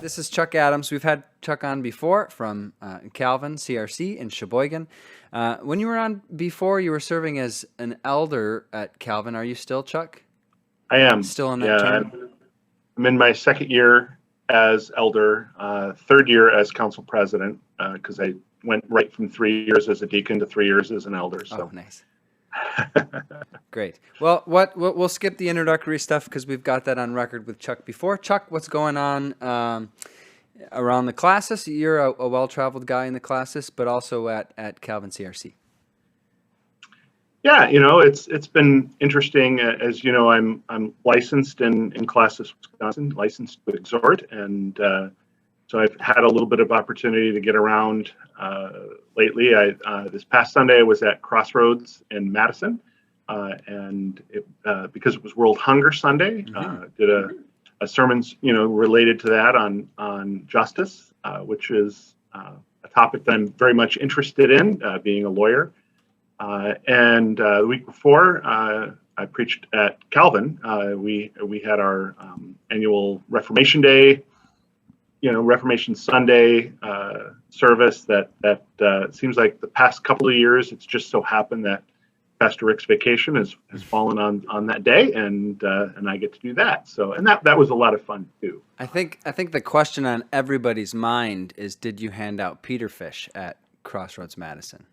This is Chuck Adams. We've had Chuck on before from Calvin CRC in Sheboygan. When you were on before, you were serving as an elder at Calvin. Are you still, Chuck? I am. Still in that Yeah, term? I'm in my second year as elder, third year as council president, because I went right from 3 years as a deacon to 3 years as an elder. Oh, So, nice. Great. Well, we'll skip the introductory stuff because we've got that on record with Chuck before. Chuck, what's going on around the Classis? You're a well-traveled guy in the Classis, but also at Calvin CRC. yeah, it's been interesting. As you know, I'm licensed in Classis Wisconsin, licensed to exhort, and so I've had a little bit of opportunity to get around lately. This past Sunday I was at Crossroads in Madison, and because it was World Hunger Sunday, did a sermon related to that on justice, which is a topic that I'm very much interested in, being a lawyer. And the week before, I preached at Calvin. We had our annual Reformation Day, Reformation Sunday service. That seems like the past couple of years, it's just so happened that Pastor Rick's vacation has fallen on that day, and I get to do that. So, and that was a lot of fun too. I think the question on everybody's mind is, did you hand out Peter fish at Crossroads Madison?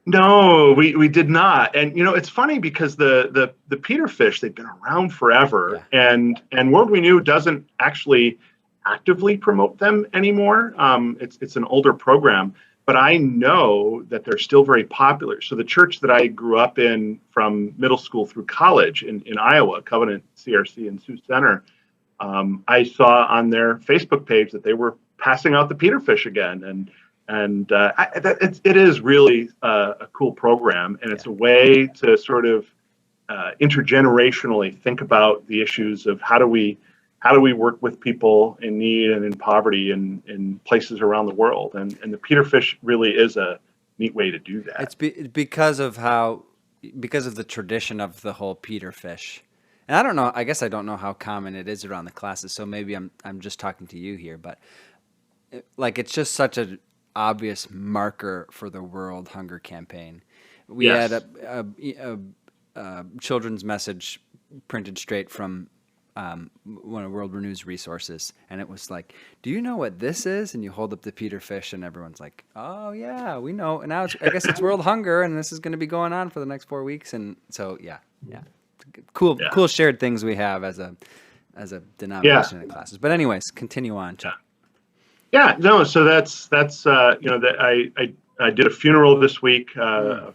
No, we did not. And it's funny because the Peter fish, they've been around forever, Yeah. and World Renew doesn't actually actively promote them anymore. It's an older program, but I know that they're still very popular. So the church that I grew up in from middle school through college in Iowa, Covenant CRC in Sioux Center, I saw on their Facebook page that they were passing out the Peter fish again, and it is really a cool program, and it's a way to sort of intergenerationally think about the issues of how do we work with people in need and in poverty in places around the world, and the Peter fish really is a neat way to do that. It's because of the tradition of the whole Peter fish. And I don't know, I guess I don't know how common it is around the Classes, so maybe I'm just talking to you here, but it's just such an obvious marker for the World Hunger Campaign. We Yes. had a children's message printed straight from one of World Renew's resources, and it was like, do you know what this is? And you hold up the Peter fish, and everyone's like, oh yeah, we know. And now I guess it's World Hunger, and this is going to be going on for the next 4 weeks. And so yeah, cool shared things we have as a denomination in the Classes. But anyways, continue on, Chuck. Yeah, no. So that's that I did a funeral this week. A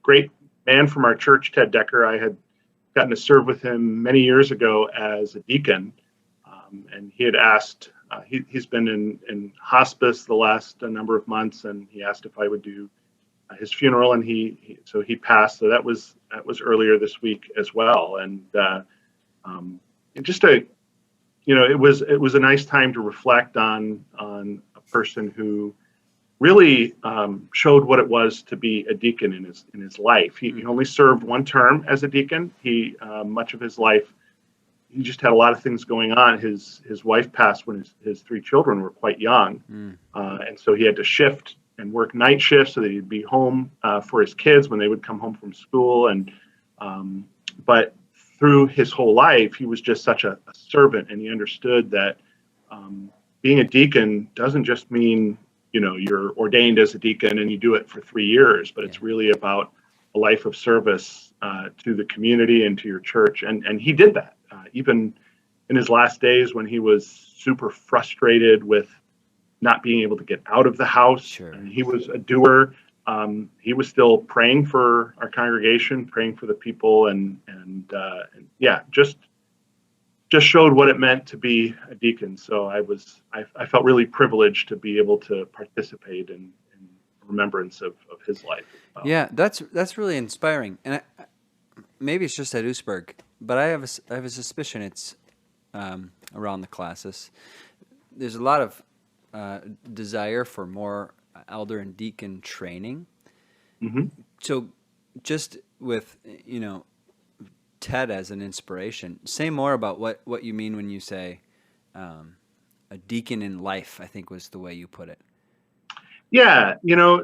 great man from our church, Ted Decker. I had gotten to serve with him many years ago as a deacon, and he had asked. He's been in hospice the last number of months, and he asked if I would do his funeral, and he passed. So that was earlier this week as well, and just it was a nice time to reflect on a person who really showed what it was to be a deacon in his life. He only served one term as a deacon. He much of his life, he just had a lot of things going on. His wife passed when his three children were quite young, and so he had to shift and work night shifts so that he'd be home for his kids when they would come home from school. And but through his whole life, he was just such a servant, and he understood that being a deacon doesn't just mean you're ordained as a deacon and you do it for 3 years, but it's really about a life of service to the community and to your church. And he did that even in his last days when he was super frustrated with not being able to get out of the house. Sure. And he was a doer. He was still praying for our congregation, praying for the people, and just showed what it meant to be a deacon. So I felt really privileged to be able to participate in remembrance of his life. Yeah, that's really inspiring. And maybe it's just at Oostburg, but I have a suspicion it's around the Classis. There's a lot of desire for more elder and deacon training. Mm-hmm. So just with Ted as an inspiration, say more about what you mean when you say a deacon in life, I think was the way you put it. Yeah,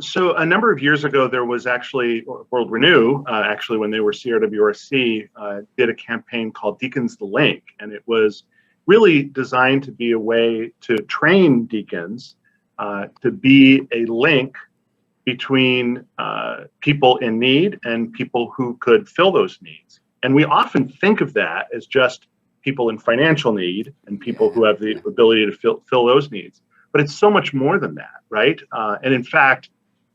so a number of years ago, there was actually World Renew, actually when they were CRWRC, did a campaign called Deacons the Link, and it was really designed to be a way to train deacons to be a link between people in need and people who could fill those needs. And we often think of that as just people in financial need and people who have the ability to fill those needs. But it's so much more than that, right? And in fact,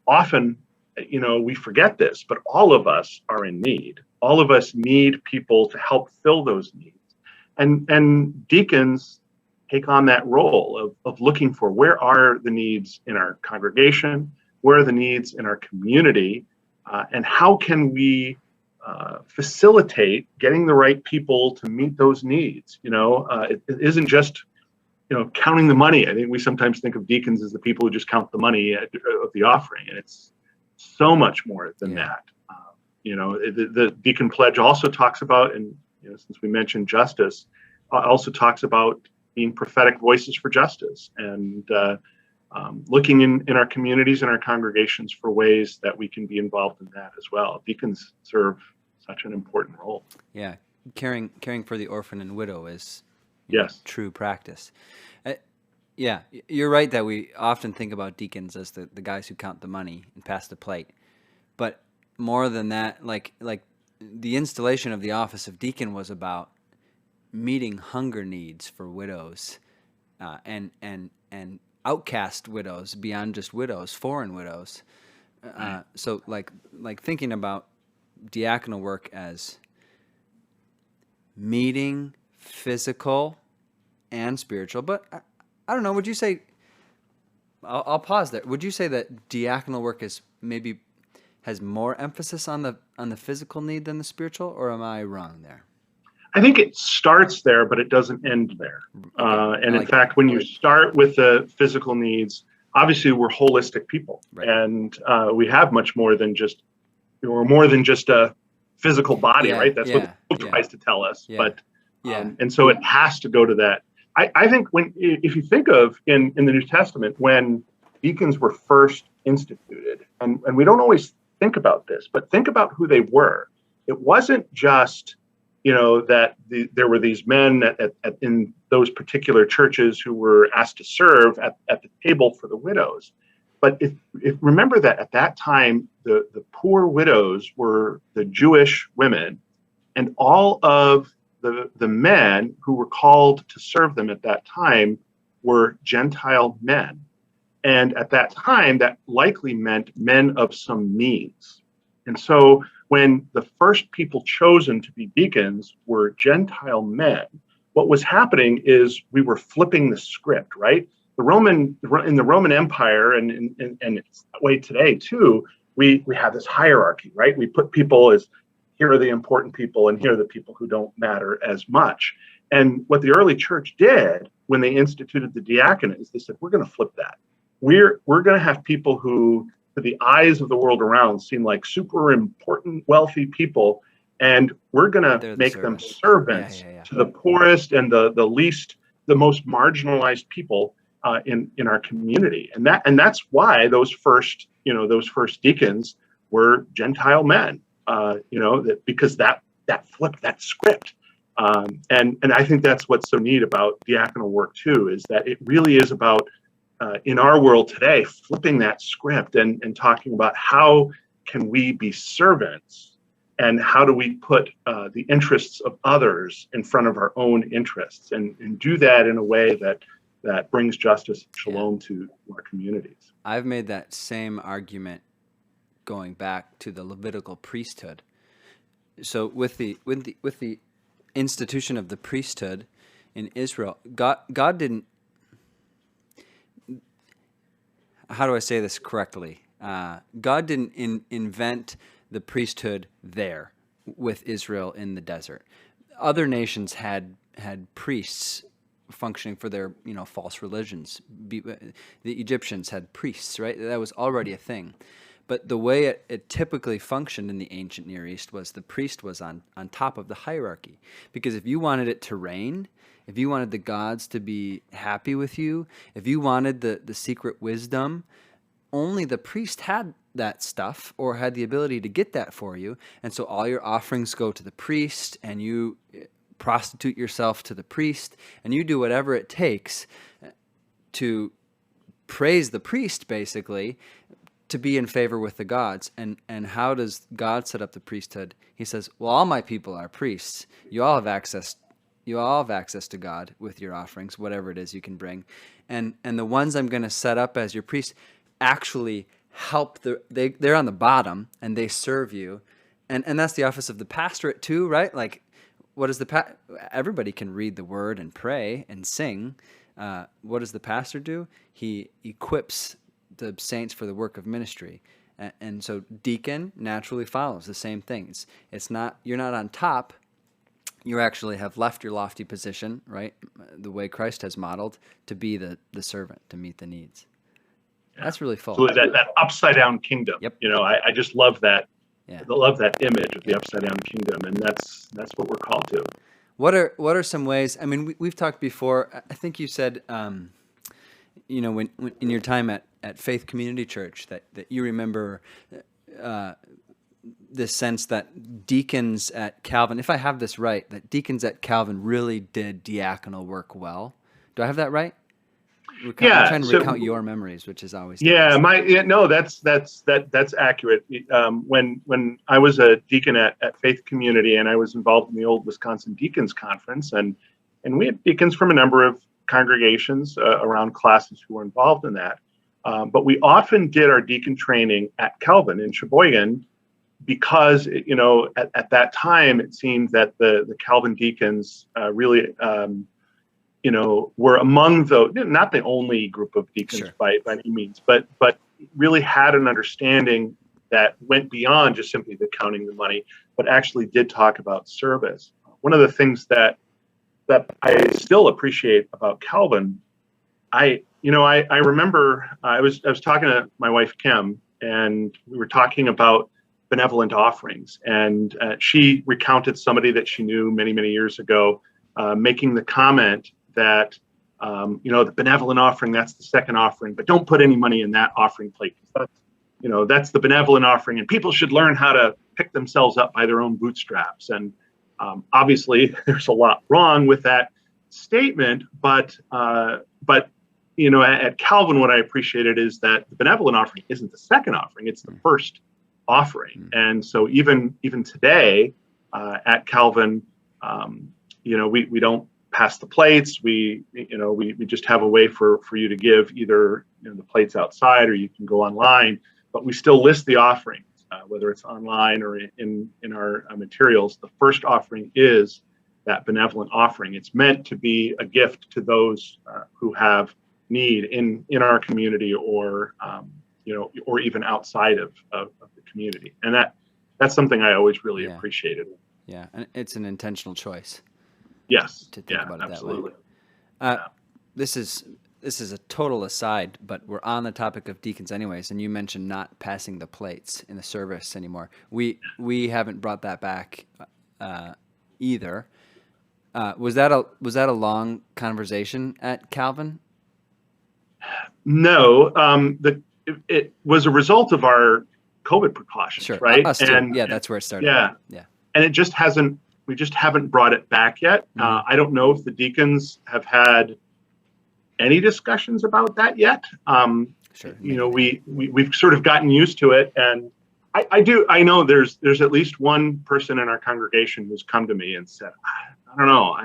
often, we forget this, but all of us are in need. All of us need people to help fill those needs. And deacons take on that role of looking for where are the needs in our congregation, where are the needs in our community, and how can we facilitate getting the right people to meet those needs. It isn't just counting the money. I think we sometimes think of deacons as the people who just count the money of the offering, and it's so much more than that. The deacon pledge also talks about, and since we mentioned justice, also talks about being prophetic voices for justice and looking in our communities and our congregations for ways that we can be involved in that as well. Deacons serve such an important role. Yeah, caring for the orphan and widow is true practice. Yeah, you're right that we often think about deacons as the guys who count the money and pass the plate. But more than that, like the installation of the office of deacon was about meeting hunger needs for widows and outcast widows beyond just widows, foreign widows. So like thinking about diaconal work as meeting physical and spiritual, but I don't know. Would you say? I'll pause there. Would you say that diaconal work has more emphasis on the physical need than the spiritual, or am I wrong there? I think it starts there, but it doesn't end there. And in fact, when you start with the physical needs, obviously we're holistic people, and we have much more than just we're more than just a physical body, right? That's what the book tries to tell us. But and so it has to go to that. I think if you think of in the New Testament, when deacons were first instituted, and we don't always think about this, but think about who they were. It wasn't just, that there were these men in those particular churches who were asked to serve at the table for the widows. But if remember that at that time, the poor widows were the Jewish women, and all of the men who were called to serve them at that time were Gentile men. And at that time, that likely meant men of some means. And so when the first people chosen to be deacons were Gentile men, what was happening is we were flipping the script, right? In the Roman Empire, and it's that way today too, we have this hierarchy, right? We put people as, here are the important people, and here are the people who don't matter as much. And what the early church did when they instituted the diaconate is they said, we're going to flip that. We're going to have people who, to the eyes of the world around, seem like super important, wealthy people, and we're going to make them servants to the poorest and the least, the most marginalized people in our community. And that's why those first deacons were Gentile men. Because that flipped that script. And I think that's what's so neat about diaconal work too, is that it really is about, in our world today, flipping that script and talking about how can we be servants and how do we put the interests of others in front of our own interests and do that in a way that brings justice and shalom to our communities. I've made that same argument going back to the Levitical priesthood. So with the institution of the priesthood in Israel, God didn't. How do I say this correctly? God didn't invent the priesthood there with Israel in the desert. Other nations had priests functioning for their false religions. The Egyptians had priests, right? That was already a thing. But the way it typically functioned in the ancient Near East was the priest was on top of the hierarchy. Because if you wanted it to rain if you wanted the gods to be happy with you, if you wanted the secret wisdom, only the priest had that stuff or had the ability to get that for you. And so all your offerings go to the priest, and you prostitute yourself to the priest, and you do whatever it takes to praise the priest, basically, to be in favor with the gods. And how does God set up the priesthood? He says, well, all my people are priests. You all have access to God with your offerings, whatever it is you can bring. And the ones I'm going to set up as your priests actually help they're on the bottom, and they serve you. And that's the office of the pastorate too, right? Like, what is everybody can read the word and pray and sing. What does the pastor do? He equips the saints for the work of ministry. And so deacon naturally follows the same thing. It's not, you're not on top. You actually have left your lofty position, right? The way Christ has modeled, to be the servant, to meet the needs. Yeah. That's really full. So that upside down kingdom. Yep. I just love that. Yeah. I love that image of the upside down kingdom, and that's what we're called to. What are some ways? I mean, we've talked before. I think you said, when in your time at Faith Community Church, that you remember this sense that deacons at Calvin, if I have this right, that deacons at Calvin really did diaconal work well. Do I have that right? I'm trying to recount your memories, which is always that's accurate. When I was a deacon at Faith Community, and I was involved in the old Wisconsin Deacons Conference, and we had deacons from a number of congregations around Classis who were involved in that. But we often did our deacon training at Calvin in Sheboygan, because at that time it seemed that the Calvin deacons really were among not the only group of deacons. Sure. by any means, but really had an understanding that went beyond just simply the counting the money, but actually did talk about service. One of the things that I still appreciate about Calvin, I remember I was talking to my wife Kim, and we were talking about benevolent offerings, and she recounted somebody that she knew many years ago, making the comment that the benevolent offering, that's the second offering, but don't put any money in that offering plate. That's the benevolent offering, and people should learn how to pick themselves up by their own bootstraps. And obviously, there's a lot wrong with that statement, but at Calvin, what I appreciated is that the benevolent offering isn't the second offering; it's the first offering. And so even today at Calvin, we don't pass the plates. We just have a way for you to give either the plates outside, or you can go online, but we still list the offerings, whether it's online or in our materials. The first offering is that benevolent offering. It's meant to be a gift to those who have need in our community, or even outside of the community. And that's something I always really appreciated. Yeah, and it's an intentional choice. Yes. To think about it absolutely. That way. This is a total aside, but we're on the topic of deacons anyways, and you mentioned not passing the plates in the service anymore. We haven't brought that back either. Was that a long conversation at Calvin? No, it was a result of our COVID precautions, sure. Right? And that's where it started. Yeah. And we just haven't brought it back yet. Mm-hmm. I don't know if the deacons have had any discussions about that yet. Sure. We've sort of gotten used to it, and I know there's at least one person in our congregation who's come to me and said, I don't know,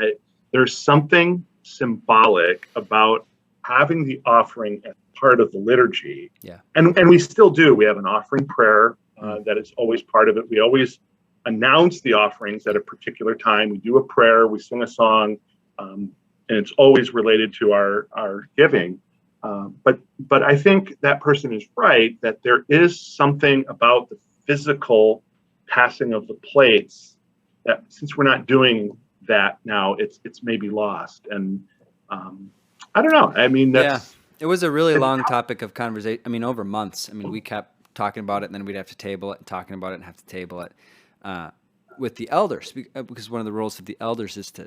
there's something symbolic about having the offering as part of the liturgy. Yeah. And we still do. We have an offering prayer that is always part of it. We always announce the offerings at a particular time. We do a prayer, we sing a song, and it's always related to our giving. But I think that person is right, that there is something about the physical passing of the plates that, since we're not doing that now, it's maybe lost. And I don't know. I mean, it was a really long topic of conversation. I mean, over months. I mean, we kept talking about it, and then we'd have to table it, and talking about it, and have to table it with the elders, because one of the roles of the elders is to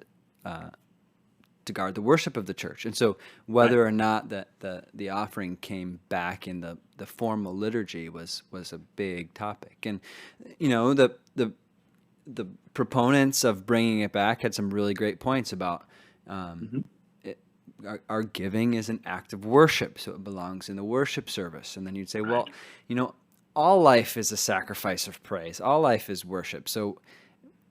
to guard the worship of the church. And so whether or not the offering came back in the formal liturgy was a big topic. And the proponents of bringing it back had some really great points about our giving is an act of worship, so it belongs in the worship service. And then you'd say, well, all life is a sacrifice of praise. All life is worship. So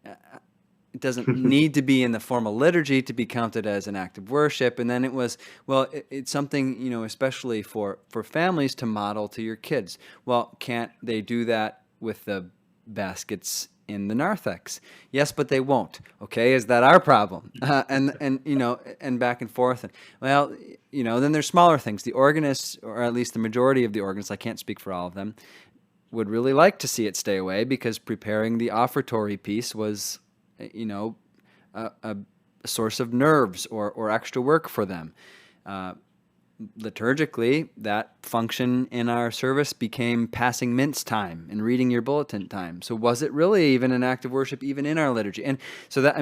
it doesn't need to be in the formal liturgy to be counted as an act of worship. And then it was, well, it's something, especially for families to model to your kids. Well, can't they do that with the baskets in the narthex? Yes, but they won't. Okay, is that our problem? And back and forth. And well, then there's smaller things. The organists, or at least the majority of the organists, I can't speak for all of them, would really like to see it stay away because preparing the offertory piece was, a source of nerves or extra work for them. Liturgically, that function in our service became passing mince time and reading your bulletin time. So was it really even an act of worship even in our liturgy? And so that,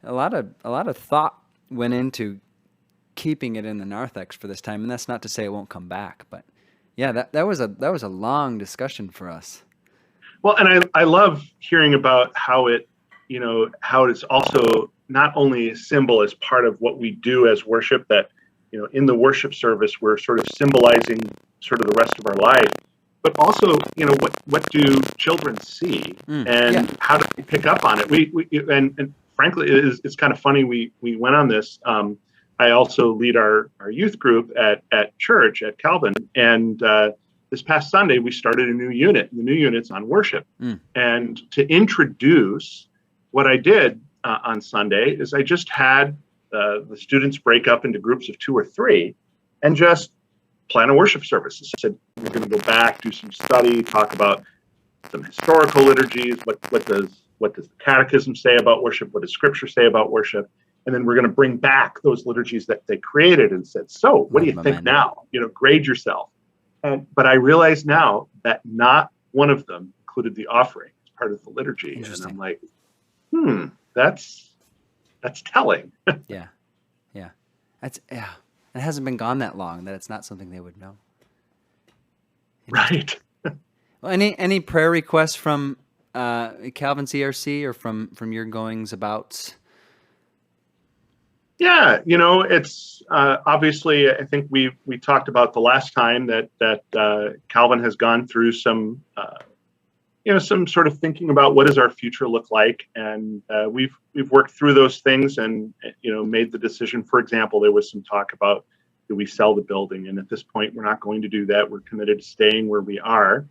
a lot of thought went into keeping it in the narthex for this time. And that's not to say it won't come back, but yeah, that was a long discussion for us. Well, and I love hearing about how it's also not only a symbol as part of what we do as worship, that in the worship service, we're sort of symbolizing sort of the rest of our life, but also, what do children see and how do we pick up on it? And frankly, it's kind of funny. We went on this. I also lead our youth group at church at Calvin. And this past Sunday, we started a new unit. The new unit's on worship. And to introduce what I did on Sunday is I just had the students break up into groups of 2 or 3 and just plan a worship service. I said, we're going to go back, do some study, talk about some historical liturgies. What does the catechism say about worship? What does scripture say about worship? And then we're going to bring back those liturgies that they created and said, so what do you think now? Grade yourself. But I realize now that not one of them included the offering as part of the liturgy. And I'm like, that's telling. Yeah. It hasn't been gone that long that it's not something they would know. Right. Well, any prayer requests from Calvin CRC or from your goings about? Yeah, it's obviously, I think we talked about the last time that Calvin has gone through some sort of thinking about what does our future look like, and we've worked through those things and made the decision. For example, there was some talk about, do we sell the building? And at this point, we're not going to do that. We're committed to staying where we are.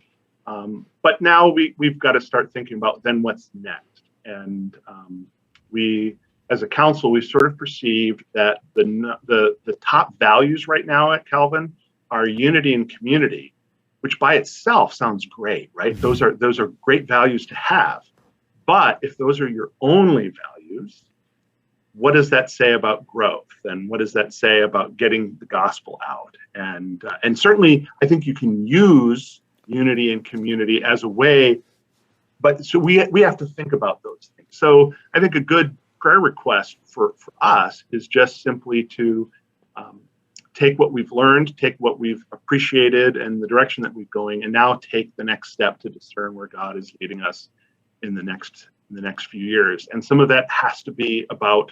But now we've got to start thinking about then what's next. And we, as a council, we sort of perceived that the top values right now at Calvin are unity and community, which by itself sounds great, right? Those are great values to have. But if those are your only values, what does that say about growth? And what does that say about getting the gospel out? And certainly, I think you can use unity and community as a way, but so we have to think about those things. So I think a good prayer request for us is just simply to take what we've learned, take what we've appreciated and the direction that we're going, and now take the next step to discern where God is leading us in the next few years. And some of that has to be about,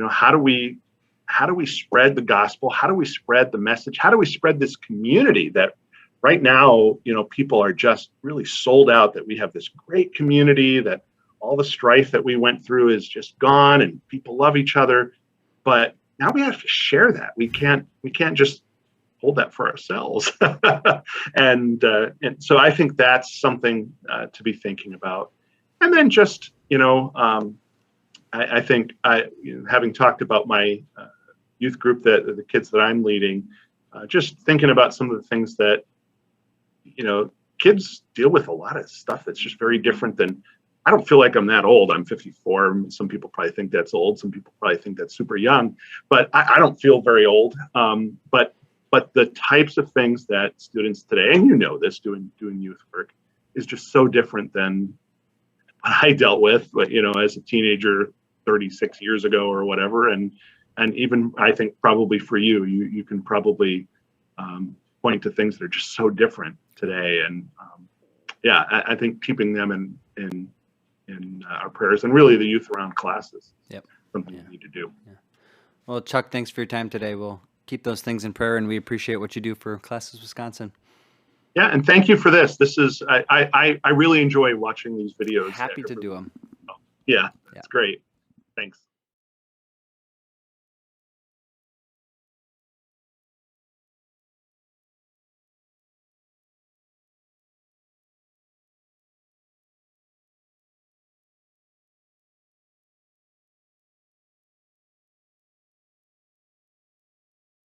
how do we spread the gospel? How do we spread the message? How do we spread this community that right now, people are just really sold out that we have this great community, that all the strife that we went through is just gone and people love each other. But now we have to share that. We can't just hold that for ourselves. and so I think that's something to be thinking about. And then just, I think having talked about my youth group, the kids that I'm leading, just thinking about some of the things that, kids deal with a lot of stuff that's just very different than, I don't feel like I'm that old. I'm 54. Some people probably think that's old. Some people probably think that's super young, but I don't feel very old. But the types of things that students today, and this doing youth work, is just so different than what I dealt with, as a teenager 36 years ago or whatever. And and even I think probably for you, you can probably point to things that are just so different today. And yeah, I think keeping them in our prayers, and really the youth around classes. Yep. Something we need to do. Yeah. Well, Chuck, thanks for your time today. We'll keep those things in prayer, and we appreciate what you do for Classis Wisconsin. Yeah, and thank you for this. This is I really enjoy watching these videos. Happy to do them. Yeah, that's great. Thanks.